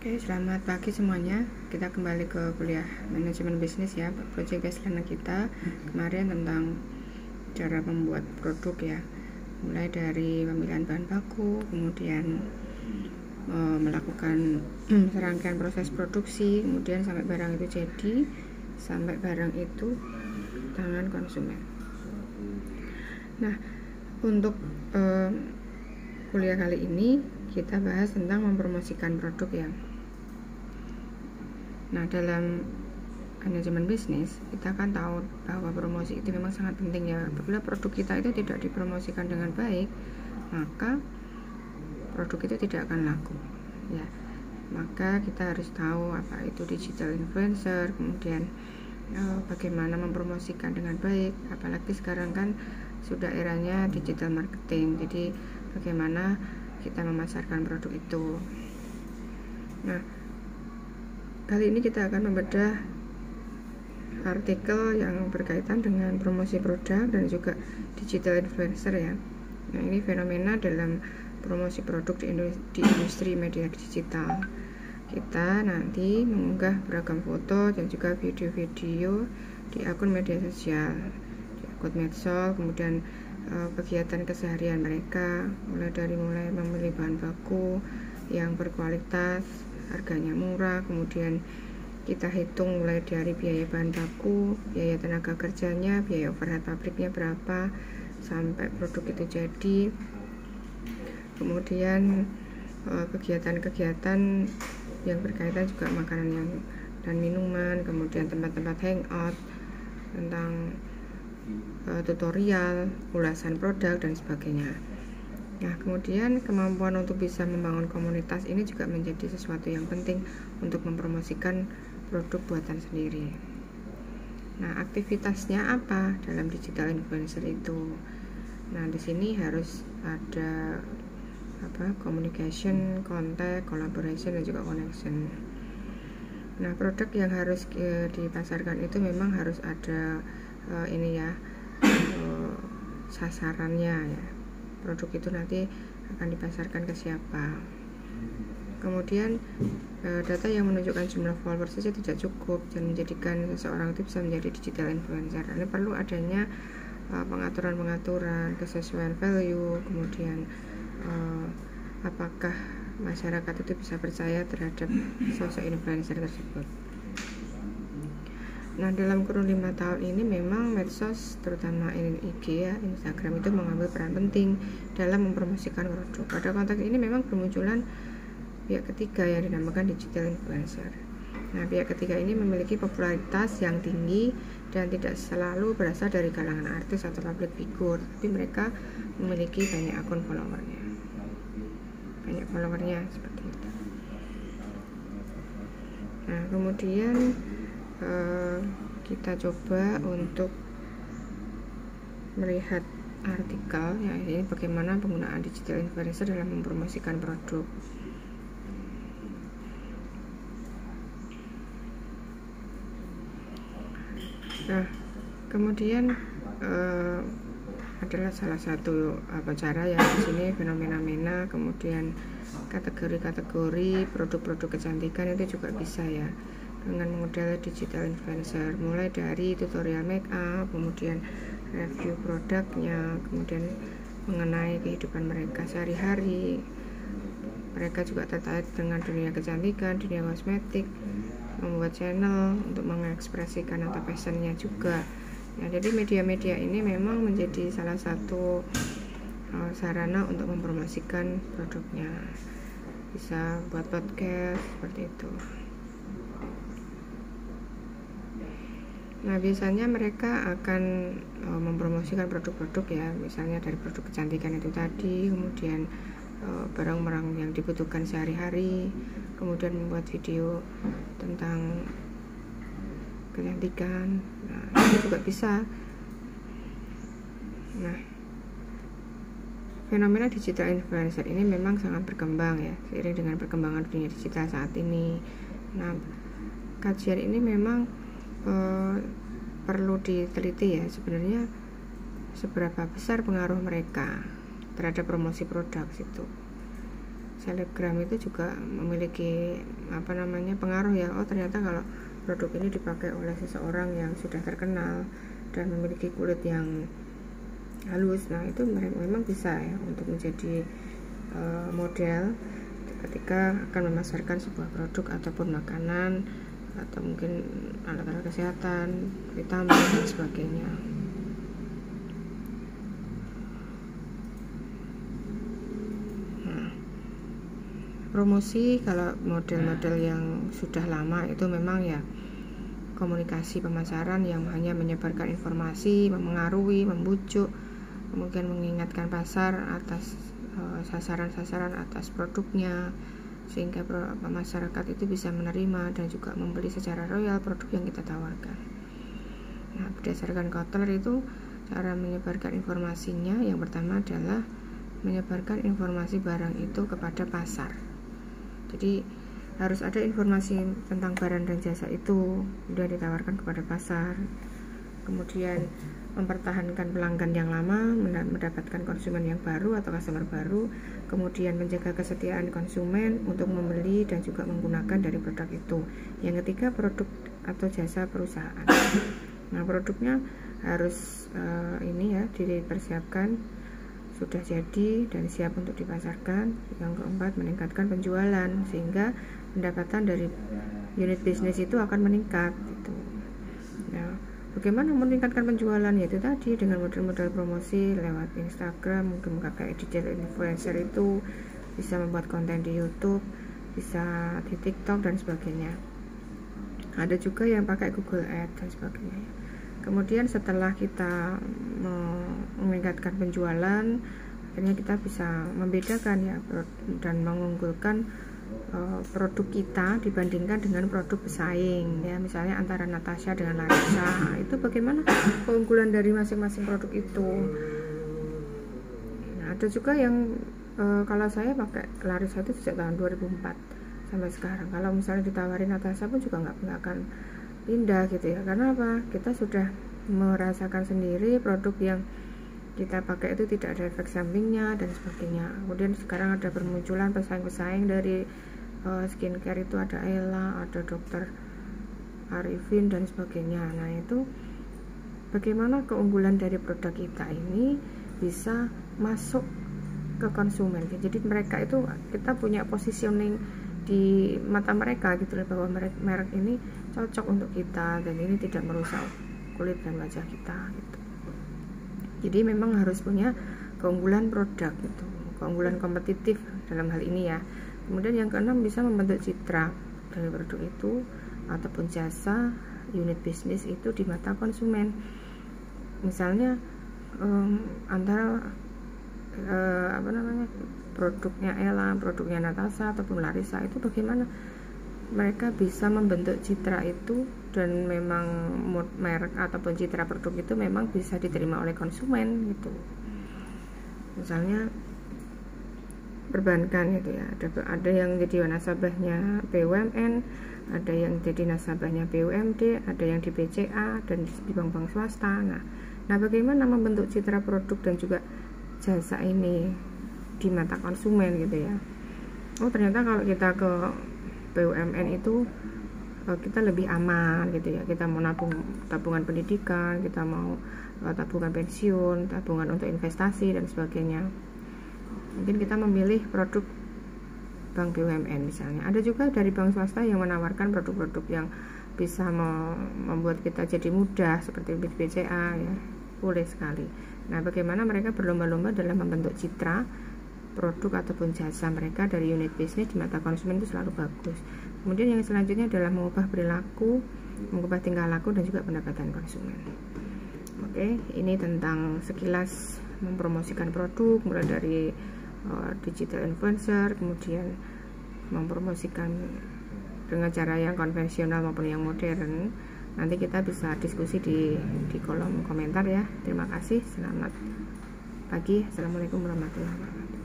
Oke, selamat pagi semuanya. Kita kembali ke kuliah manajemen bisnis ya, project based learning kita kemarin tentang cara membuat produk ya, mulai dari pemilihan bahan baku, kemudian melakukan serangkaian proses produksi, kemudian sampai barang itu jadi, sampai barang itu tangan konsumen. Nah, untuk kuliah kali ini kita bahas tentang mempromosikan produk ya. Nah, dalam manajemen bisnis kita kan tahu bahwa promosi itu memang sangat penting ya. Apabila produk kita itu tidak dipromosikan dengan baik, maka produk itu tidak akan laku ya. Maka kita harus tahu apa itu digital influencer, kemudian bagaimana mempromosikan dengan baik. Apalagi sekarang kan sudah eranya digital marketing, jadi bagaimana kita memasarkan produk itu. Nah, kali ini kita akan membedah artikel yang berkaitan dengan promosi produk dan juga digital influencer ya. Nah, ini fenomena dalam promosi produk di industri media digital. Kita nanti mengunggah beragam foto dan juga video-video di akun media sosial, di akun medsos, kemudian kegiatan keseharian mereka, mulai memilih bahan baku yang berkualitas, harganya murah, kemudian kita hitung mulai dari biaya bahan baku, biaya tenaga kerjanya, biaya overhead pabriknya berapa sampai produk itu jadi. Kemudian kegiatan-kegiatan yang berkaitan juga makanan dan minuman, kemudian tempat-tempat hangout, tentang tutorial, ulasan produk dan sebagainya. Nah, kemudian kemampuan untuk bisa membangun komunitas ini juga menjadi sesuatu yang penting untuk mempromosikan produk buatan sendiri. Nah, aktivitasnya apa dalam digital influencer itu? Nah, di sini harus ada communication, contact, collaboration dan juga connection. Nah, produk yang harus dipasarkan itu memang harus ada sasarannya ya. Produk itu nanti akan dipasarkan ke siapa. Kemudian data yang menunjukkan jumlah followers saja tidak cukup dan menjadikan seseorang itu bisa menjadi digital influencer. Ini perlu adanya pengaturan-pengaturan, kesesuaian value, kemudian apakah masyarakat itu bisa percaya terhadap sosok influencer tersebut. Nah, dalam kurun 5 tahun ini memang medsos, terutama IG ya, Instagram itu mengambil peran penting dalam mempromosikan produk. Pada konteks ini memang bermunculan pihak ketiga yang dinamakan digital influencer. Nah, pihak ketiga ini memiliki popularitas yang tinggi dan tidak selalu berasal dari kalangan artis atau public figure, tapi mereka memiliki banyak akun followernya seperti itu. Nah, kemudian kita coba untuk melihat artikel ya, ini bagaimana penggunaan digital influencer dalam mempromosikan produk. Nah, kemudian adalah salah satu cara yang di sini fenomena, kemudian kategori-kategori produk-produk kecantikan itu juga bisa ya dengan model digital influencer, mulai dari tutorial make up, kemudian review produknya, kemudian mengenai kehidupan mereka sehari-hari. Mereka juga tertarik dengan dunia kecantikan, dunia kosmetik, membuat channel untuk mengekspresikan atau passionnya juga. Nah, jadi media-media ini memang menjadi salah satu sarana untuk mempromosikan produknya. Bisa buat podcast seperti itu. Nah, biasanya mereka akan mempromosikan produk-produk ya, misalnya dari produk kecantikan itu tadi, kemudian barang-barang yang dibutuhkan sehari-hari, kemudian membuat video tentang kecantikan. Nah, itu juga bisa. Nah, fenomena digital influencer ini memang sangat berkembang ya, seiring dengan perkembangan dunia digital saat ini. Nah, kajian ini memang perlu diteliti ya, sebenarnya seberapa besar pengaruh mereka terhadap promosi produk itu. selebgram itu juga memiliki pengaruh ya. Oh ternyata kalau produk ini dipakai oleh seseorang yang sudah terkenal dan memiliki kulit yang halus, nah itu memang bisa ya untuk menjadi model ketika akan memasarkan sebuah produk ataupun makanan atau mungkin alat-alat kesehatan, vitamin dan sebagainya. Nah, promosi kalau model-model yang sudah lama itu memang ya komunikasi pemasaran yang hanya menyebarkan informasi, memengaruhi, membujuk, kemudian mengingatkan pasar atas sasaran-sasaran atas produknya, sehingga masyarakat itu bisa menerima dan juga membeli secara royal produk yang kita tawarkan. Nah, berdasarkan Kotler itu cara menyebarkan informasinya yang pertama adalah menyebarkan informasi barang itu kepada pasar. Jadi harus ada informasi tentang barang dan jasa itu sudah ditawarkan kepada pasar, kemudian mempertahankan pelanggan yang lama, mendapatkan konsumen yang baru atau customer baru, kemudian menjaga kesetiaan konsumen untuk membeli dan juga menggunakan dari produk itu. Yang ketiga, produk atau jasa perusahaan. Nah, produknya harus dipersiapkan, sudah jadi dan siap untuk dipasarkan. Yang keempat, meningkatkan penjualan sehingga pendapatan dari unit bisnis itu akan meningkat gitu. Nah, bagaimana meningkatkan penjualan? Yaitu tadi dengan model-model promosi lewat Instagram, mungkin pakai digital influencer itu, bisa membuat konten di YouTube, bisa di TikTok dan sebagainya. Ada juga yang pakai Google Ads dan sebagainya. Kemudian setelah kita meningkatkan penjualan, akhirnya kita bisa membedakan ya dan mengunggulkan produk kita dibandingkan dengan produk pesaing ya, misalnya antara Natasha dengan Larissa. Itu bagaimana keunggulan dari masing-masing produk itu. Nah, ada juga yang kalau saya pakai Larissa itu sejak tahun 2004 sampai sekarang. Kalau misalnya ditawarin Natasha pun juga nggak akan pindah gitu ya. Karena apa? Kita sudah merasakan sendiri produk yang kita pakai itu tidak ada efek sampingnya dan sebagainya. Kemudian sekarang ada bermunculan pesaing-pesaing dari skincare itu, ada Ella, ada Dr. Arifin dan sebagainya. Nah, itu bagaimana keunggulan dari produk kita ini bisa masuk ke konsumen. Jadi mereka itu, kita punya positioning di mata mereka gitu loh, bahwa merek ini cocok untuk kita dan ini tidak merusak kulit dan wajah kita gitu. Jadi memang harus punya keunggulan produk gitu, keunggulan kompetitif dalam hal ini ya. Kemudian yang keenam, bisa membentuk citra dari produk itu ataupun jasa unit bisnis itu di mata konsumen. Misalnya antara produknya Ella, produknya Natasha ataupun Larissa, itu bagaimana mereka bisa membentuk citra itu dan memang merek ataupun citra produk itu memang bisa diterima oleh konsumen gitu. Misalnya perbankan gitu ya, ada yang jadi nasabahnya BUMN, ada yang jadi nasabahnya BUMD, ada yang di BCA dan di bank-bank swasta. Nah, bagaimana membentuk citra produk dan juga jasa ini di mata konsumen gitu ya. Oh, ternyata kalau kita ke BUMN itu kita lebih aman gitu ya. Kita mau tabungan pendidikan, kita mau tabungan pensiun, tabungan untuk investasi dan sebagainya. Mungkin kita memilih produk bank BUMN misalnya. Ada juga dari bank swasta yang menawarkan produk-produk yang bisa membuat kita jadi mudah seperti BCA ya, boleh sekali. Nah, bagaimana mereka berlomba-lomba dalam membentuk citra produk ataupun jasa mereka dari unit bisnis di mata konsumen itu selalu bagus. Kemudian yang selanjutnya adalah mengubah perilaku, mengubah tingkah laku dan juga pendapatan konsumen. Oke, ini tentang sekilas mempromosikan produk, mulai dari digital influencer, kemudian mempromosikan dengan cara yang konvensional maupun yang modern. Nanti kita bisa diskusi di kolom komentar ya. Terima kasih, selamat pagi, assalamualaikum warahmatullahi wabarakatuh.